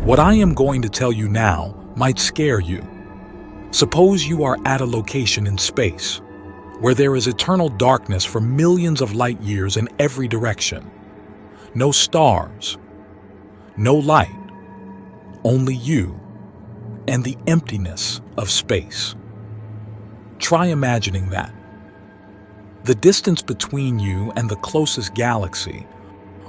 What I am going to tell you now might scare you. Suppose you are at a location in space where there is eternal darkness for millions of light years in every direction. No stars, no light, only you and the emptiness of space. Try imagining that. The distance between you and the closest galaxy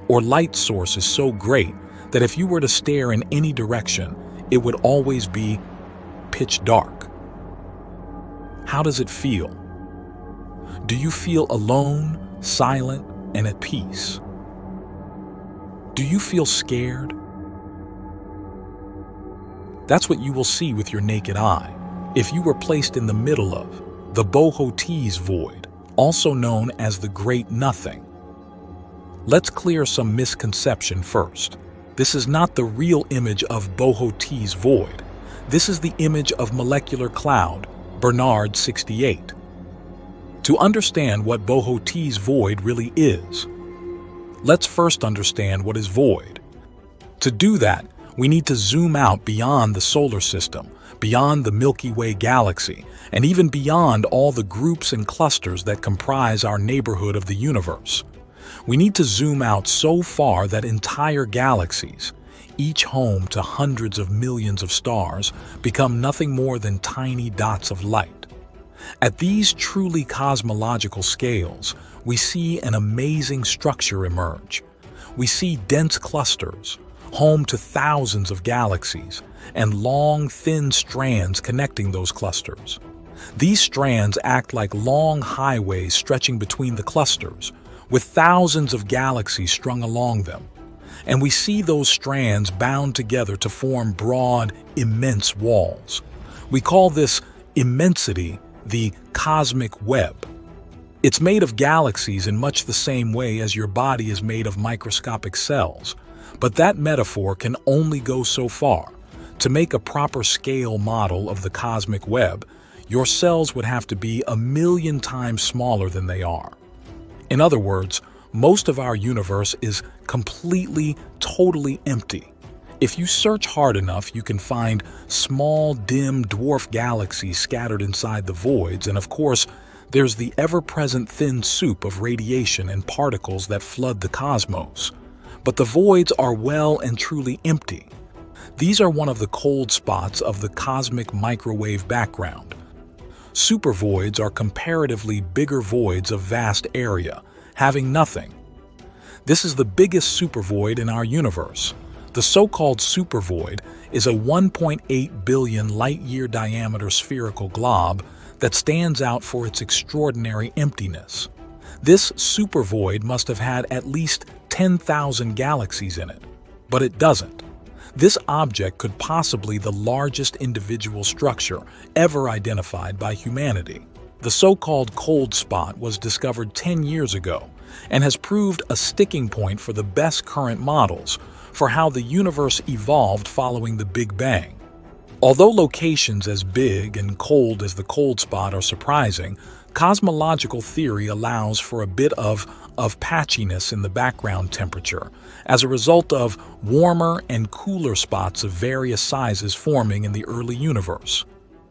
or light source is so great that if you were to stare in any direction, it would always be pitch dark. How does it feel? Do you feel alone, silent, and at peace? Do you feel scared? That's what you will see with your naked eye if you were placed in the middle of the Boötes Void, also known as the Great Nothing. Let's clear some misconception first. This is not the real image of Boötes Void. This is the image of molecular cloud, Bernard 68. To understand what Boötes Void really is, let's first understand what is void. To do that, we need to zoom out beyond the solar system, beyond the Milky Way galaxy, and even beyond all the groups and clusters that comprise our neighborhood of the universe. We need to zoom out so far that entire galaxies, each home to hundreds of millions of stars, become nothing more than tiny dots of light. At these truly cosmological scales, we see an amazing structure emerge. We see dense clusters, home to thousands of galaxies, and long, thin strands connecting those clusters. These strands act like long highways stretching between the clusters, with thousands of galaxies strung along them. And we see those strands bound together to form broad, immense walls. We call this immensity the cosmic web. It's made of galaxies in much the same way as your body is made of microscopic cells. But that metaphor can only go so far. To make a proper scale model of the cosmic web, your cells would have to be 1,000,000 times smaller than they are. In other words, most of our universe is completely, totally empty. If you search hard enough, you can find small, dim, dwarf galaxies scattered inside the voids, and of course, there's the ever-present thin soup of radiation and particles that flood the cosmos. But the voids are well and truly empty. These are one of the cold spots of the cosmic microwave background. Supervoids are comparatively bigger voids of vast area, having nothing. This is the biggest supervoid in our universe. The so-called supervoid is a 1.8 billion light-year diameter spherical glob that stands out for its extraordinary emptiness. This supervoid must have had at least 10,000 galaxies in it, but it doesn't. This object could possibly be the largest individual structure ever identified by humanity. The so-called cold spot was discovered 10 years ago and has proved a sticking point for the best current models for how the universe evolved following the Big Bang. Although locations as big and cold as the cold spot are surprising, cosmological theory allows for a bit of patchiness in the background temperature as a result of warmer and cooler spots of various sizes forming in the early universe.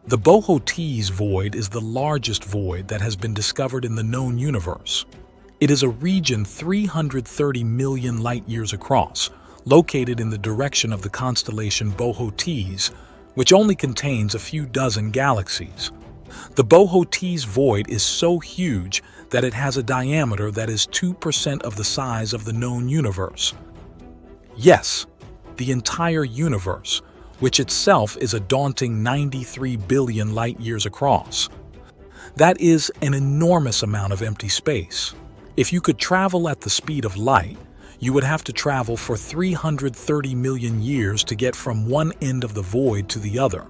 The Boötes Void is the largest void that has been discovered in the known universe. It is a region 330 million light-years across, located in the direction of the constellation Boötes, which only contains a few dozen galaxies. The Boötes Void is so huge that it has a diameter that is 2% of the size of the known universe. Yes, the entire universe, which itself is a daunting 93 billion light-years across. That is an enormous amount of empty space. If you could travel at the speed of light, you would have to travel for 330 million years to get from one end of the void to the other.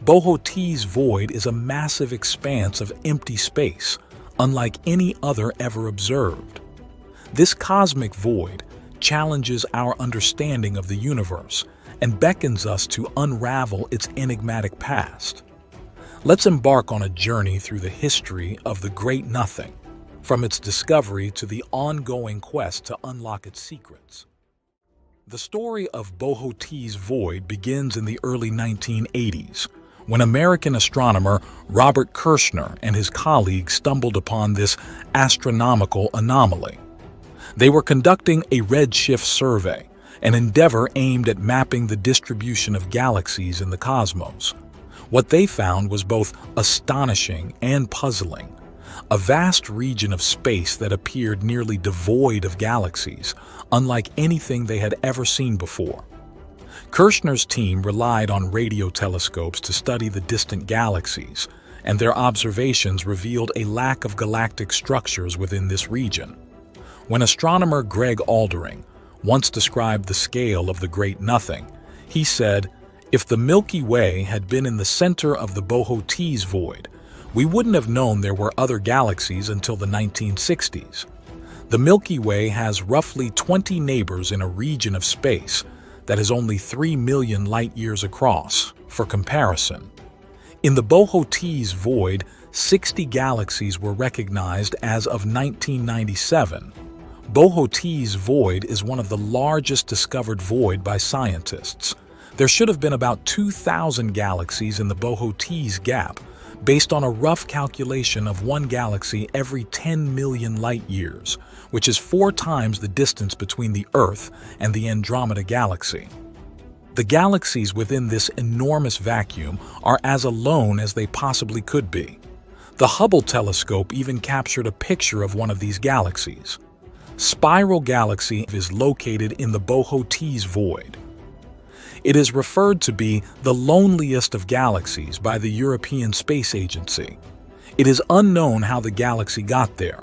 Boötes Void is a massive expanse of empty space, unlike any other ever observed. This cosmic void challenges our understanding of the universe and beckons us to unravel its enigmatic past. Let's embark on a journey through the history of the Great Nothing, from its discovery to the ongoing quest to unlock its secrets. The story of Boötes Void begins in the early 1980s, when American astronomer Robert Kirshner and his colleagues stumbled upon this astronomical anomaly. They were conducting a redshift survey, an endeavor aimed at mapping the distribution of galaxies in the cosmos. What they found was both astonishing and puzzling. A vast region of space that appeared nearly devoid of galaxies, unlike anything they had ever seen before. Kirshner's team relied on radio telescopes to study the distant galaxies, and their observations revealed a lack of galactic structures within this region. When astronomer Greg Aldering once described the scale of the Great Nothing, he said, "If the Milky Way had been in the center of the Boötes Void, we wouldn't have known there were other galaxies until the 1960s. The Milky Way has roughly 20 neighbors in a region of space that is only 3 million light-years across, for comparison. In the Boötes Void, 60 galaxies were recognized as of 1997. Boötes Void is one of the largest discovered void by scientists. There should have been about 2,000 galaxies in the Boötes Gap, based on a rough calculation of one galaxy every 10 million light-years, which is 4 times the distance between the Earth and the Andromeda Galaxy. The galaxies within this enormous vacuum are as alone as they possibly could be. The Hubble telescope even captured a picture of one of these galaxies. Spiral Galaxy is located in the Boötes Void. It is referred to be the loneliest of galaxies by the European Space Agency. It is unknown how the galaxy got there.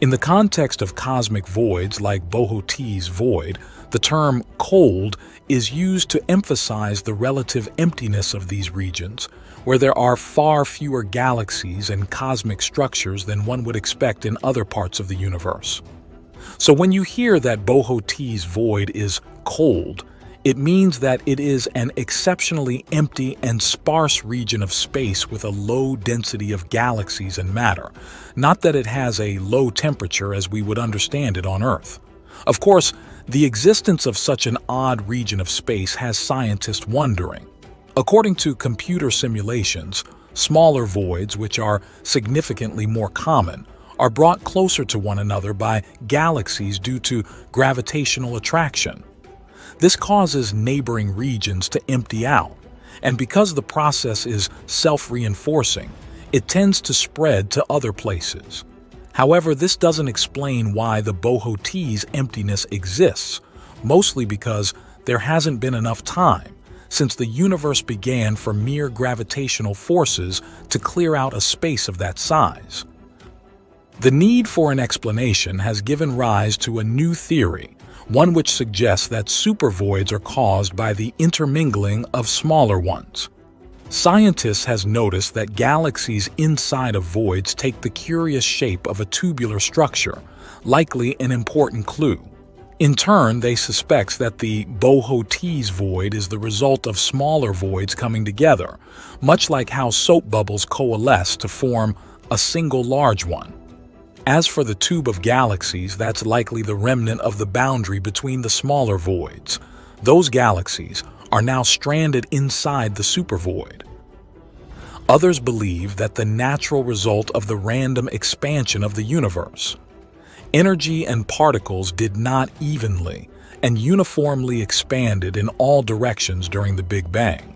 In the context of cosmic voids like Boötes Void, the term cold is used to emphasize the relative emptiness of these regions, where there are far fewer galaxies and cosmic structures than one would expect in other parts of the universe. So when you hear that Boötes Void is cold, it means that it is an exceptionally empty and sparse region of space with a low density of galaxies and matter, not that it has a low temperature as we would understand it on Earth. Of course, the existence of such an odd region of space has scientists wondering. According to computer simulations, smaller voids, which are significantly more common, are brought closer to one another by galaxies due to gravitational attraction. This causes neighboring regions to empty out, and because the process is self-reinforcing, it tends to spread to other places. However, this doesn't explain why the Boötes emptiness exists, mostly because there hasn't been enough time since the universe began for mere gravitational forces to clear out a space of that size. The need for an explanation has given rise to a new theory, one which suggests that supervoids are caused by the intermingling of smaller ones. Scientists have noticed that galaxies inside of voids take the curious shape of a tubular structure, likely an important clue. In turn, they suspect that the Boötes Void is the result of smaller voids coming together, much like how soap bubbles coalesce to form a single large one. As for the tube of galaxies, that's likely the remnant of the boundary between the smaller voids. Those galaxies are now stranded inside the supervoid. Others believe that the natural result of the random expansion of the universe. Energy and particles did not evenly and uniformly expanded in all directions during the Big Bang.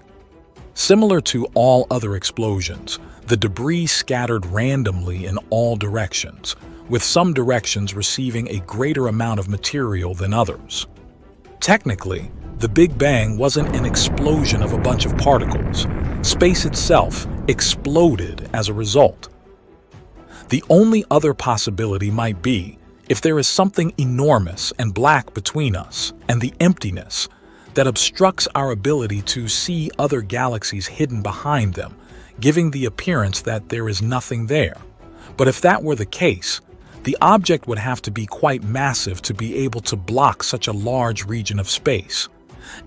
Similar to all other explosions, the debris scattered randomly in all directions, with some directions receiving a greater amount of material than others. Technically, the Big Bang wasn't an explosion of a bunch of particles. Space itself exploded as a result. The only other possibility might be if there is something enormous and black between us and the emptiness that obstructs our ability to see other galaxies hidden behind them, giving the appearance that there is nothing there. But if that were the case, the object would have to be quite massive to be able to block such a large region of space.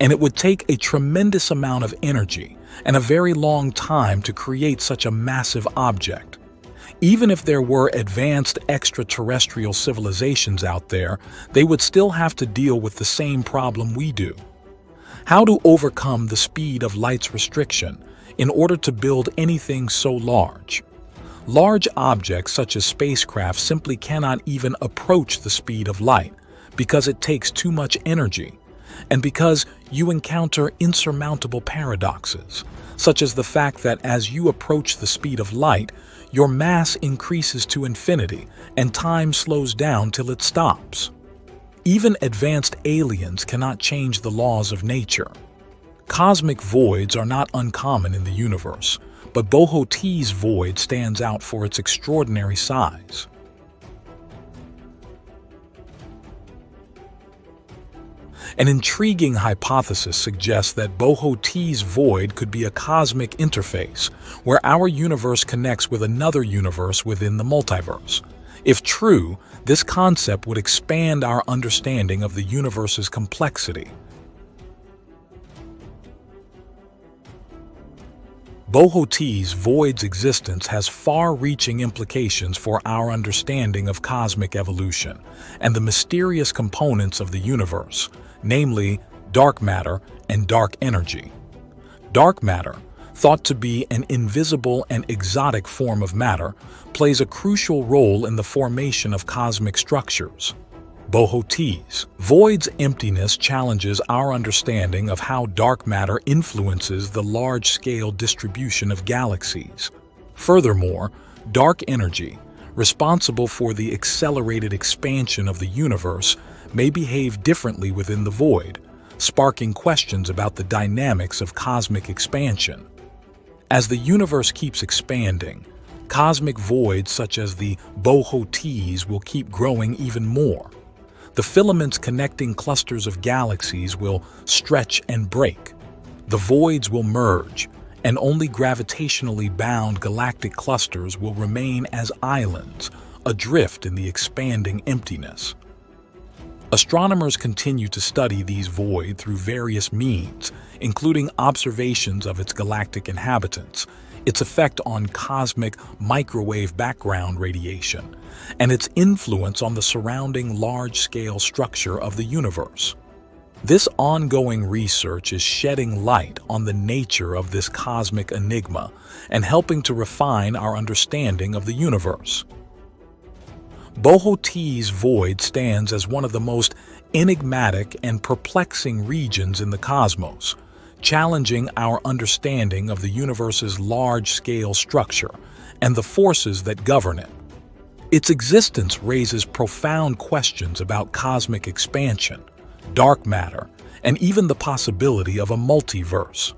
And it would take a tremendous amount of energy and a very long time to create such a massive object. Even if there were advanced extraterrestrial civilizations out there, they would still have to deal with the same problem we do. How to overcome the speed of light's restriction in order to build anything so large? Large objects such as spacecraft simply cannot even approach the speed of light because it takes too much energy, and because you encounter insurmountable paradoxes, such as the fact that as you approach the speed of light, your mass increases to infinity and time slows down till it stops. Even advanced aliens cannot change the laws of nature. Cosmic voids are not uncommon in the universe, but Boötes Void stands out for its extraordinary size. An intriguing hypothesis suggests that Boötes Void could be a cosmic interface where our universe connects with another universe within the multiverse. If true, this concept would expand our understanding of the universe's complexity. Boötes Void's existence has far-reaching implications for our understanding of cosmic evolution and the mysterious components of the universe, namely dark matter and dark energy. Dark matter, thought to be an invisible and exotic form of matter, plays a crucial role in the formation of cosmic structures. Boötes Void's emptiness challenges our understanding of how dark matter influences the large-scale distribution of galaxies. Furthermore, dark energy, responsible for the accelerated expansion of the universe, may behave differently within the void, sparking questions about the dynamics of cosmic expansion. As the universe keeps expanding, cosmic voids such as the Boötes will keep growing even more. The filaments connecting clusters of galaxies will stretch and break. The voids will merge, and only gravitationally bound galactic clusters will remain as islands, adrift in the expanding emptiness. Astronomers continue to study these voids through various means, including observations of its galactic inhabitants, its effect on cosmic microwave background radiation, and its influence on the surrounding large-scale structure of the universe. This ongoing research is shedding light on the nature of this cosmic enigma and helping to refine our understanding of the universe. Boötes Void stands as one of the most enigmatic and perplexing regions in the cosmos, challenging our understanding of the universe's large-scale structure and the forces that govern it. Its existence raises profound questions about cosmic expansion, dark matter, and even the possibility of a multiverse.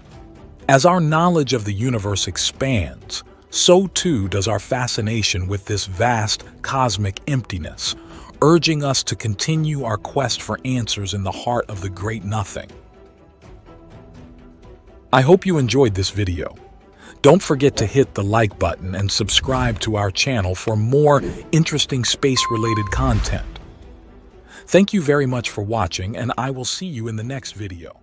As our knowledge of the universe expands, so too does our fascination with this vast cosmic emptiness, urging us to continue our quest for answers in the heart of the great nothing. I hope you enjoyed this video. Don't forget to hit the like button and subscribe to our channel for more interesting space-related content. Thank you very much for watching, and I will see you in the next video.